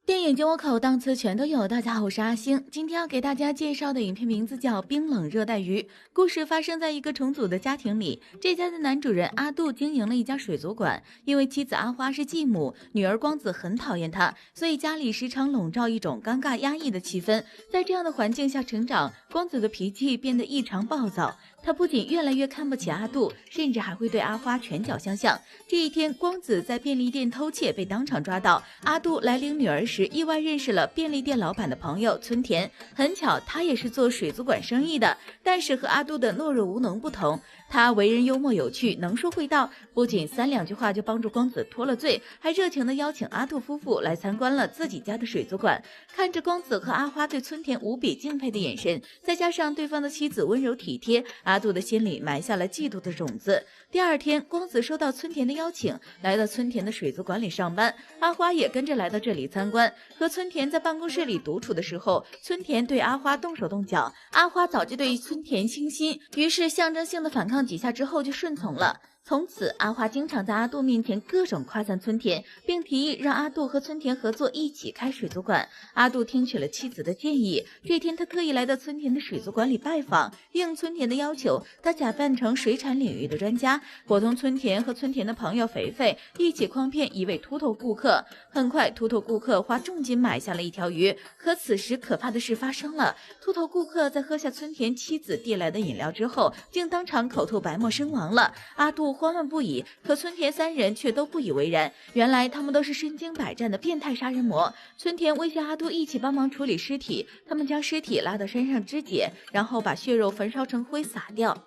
电影进我口，档次全都有。大家好，我是阿星，今天要给大家介绍的影片名字叫《冰冷热带鱼》。故事发生在一个重组的家庭里，这家的男主人阿杜经营了一家水族馆，因为妻子阿花是继母，女儿光子很讨厌他，所以家里时常笼罩一种尴尬压抑的气氛。在这样的环境下成长，光子的脾气变得异常暴躁。他不仅越来越看不起阿杜，甚至还会对阿花拳脚相向。这一天，光子在便利店偷窃被当场抓到。阿杜来领女儿时，意外认识了便利店老板的朋友村田。很巧，他也是做水族馆生意的，但是和阿杜的懦弱无能不同，他为人幽默有趣，能说会道，不仅三两句话就帮助光子脱了罪，还热情地邀请阿杜夫妇来参观了自己家的水族馆。看着光子和阿花对村田无比敬佩的眼神，再加上对方的妻子温柔体贴，阿杜的心里埋下了嫉妒的种子。第二天，光子收到村田的邀请，来到村田的水族馆里上班，阿花也跟着来到这里参观。和村田在办公室里独处的时候，村田对阿花动手动脚，阿花早就对村田倾心，于是象征性的反抗几下之后就顺从了。从此，阿花经常在阿杜面前各种夸赞村田，并提议让阿杜和村田合作一起开水族馆。阿杜听取了妻子的建议，这天他特意来到村田的水族馆里拜访，应村田的要求，他假扮成水产领域的专家，伙同村田和村田的朋友肥肥一起诓骗一位秃头顾客。很快，秃头顾客花重金买下了一条鱼，可此时可怕的事发生了，秃头顾客在喝下村田妻子递来的饮料之后，竟当场口吐白沫身亡了。阿杜慌乱不已，可村田三人却都不以为然。原来他们都是身经百战的变态杀人魔。村田威胁阿杜一起帮忙处理尸体，他们将尸体拉到山上肢解，然后把血肉焚烧成灰撒掉，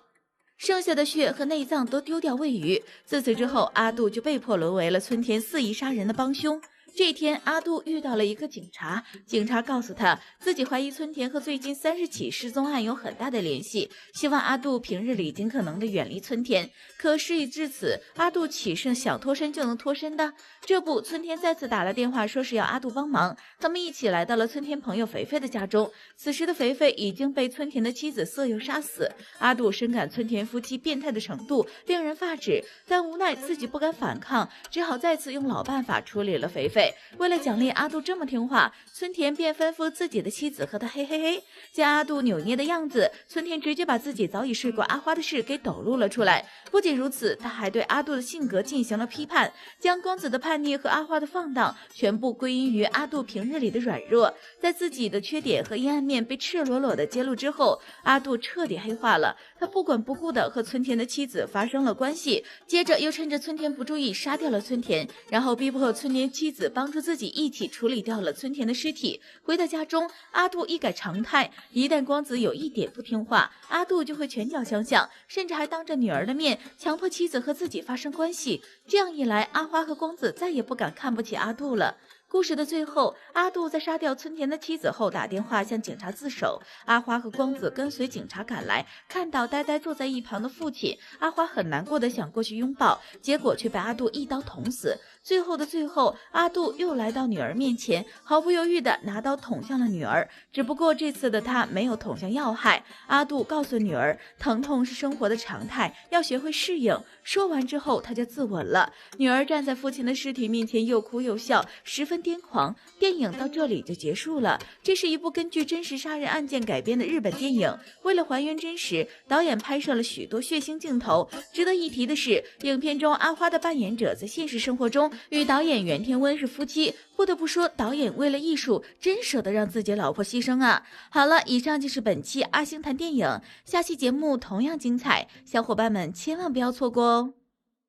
剩下的血和内脏都丢掉喂鱼。自此之后，阿杜就被迫沦为了村田肆意杀人的帮凶。这天，阿杜遇到了一个警察，警察告诉他自己怀疑村田和最近30起失踪案有很大的联系，希望阿杜平日里尽可能的远离村田。可事已至此，阿杜岂是想脱身就能脱身的？这不，村田再次打了电话，说是要阿杜帮忙。他们一起来到了村田朋友肥肥的家中，此时的肥肥已经被村田的妻子色诱杀死。阿杜深感村田夫妻变态的程度令人发指，但无奈自己不敢反抗，只好再次用老办法处理了肥肥。为了奖励阿杜这么听话，村田便吩咐自己的妻子和他嘿嘿嘿。见阿杜扭捏的样子，村田直接把自己早已睡过阿花的事给抖露了出来。不仅如此，他还对阿杜的性格进行了批判，将光子的叛逆和阿花的放荡全部归因于阿杜平日里的软弱。在自己的缺点和阴暗面被赤裸裸的揭露之后，阿杜彻底黑化了。他不管不顾的和村田的妻子发生了关系，接着又趁着村田不注意杀掉了村田，然后逼迫村田妻子帮助自己一起处理掉了村田的尸体。回到家中，阿杜一改常态，一旦光子有一点不听话，阿杜就会拳脚相向，甚至还当着女儿的面强迫妻子和自己发生关系。这样一来，阿花和光子再也不敢看不起阿杜了。故事的最后，阿杜在杀掉村田的妻子后打电话向警察自首。阿花和光子跟随警察赶来，看到呆呆坐在一旁的父亲，阿花很难过的想过去拥抱，结果却被阿杜一刀捅死。最后的最后，阿杜又来到女儿面前，毫不犹豫地拿刀捅向了女儿，只不过这次的他没有捅向要害。阿杜告诉女儿，疼痛是生活的常态，要学会适应。说完之后，他就自刎了。女儿站在父亲的尸体面前，又哭又笑，十分癫狂。电影到这里就结束了。这是一部根据真实杀人案件改编的日本电影，为了还原真实，导演拍摄了许多血腥镜头。值得一提的是，影片中阿花的扮演者在现实生活中与导演袁天温是夫妻。不得不说，导演为了艺术，真舍得让自己老婆牺牲啊！好了，以上就是本期阿星谈电影，下期节目同样精彩，小伙伴们千万不要错过哦。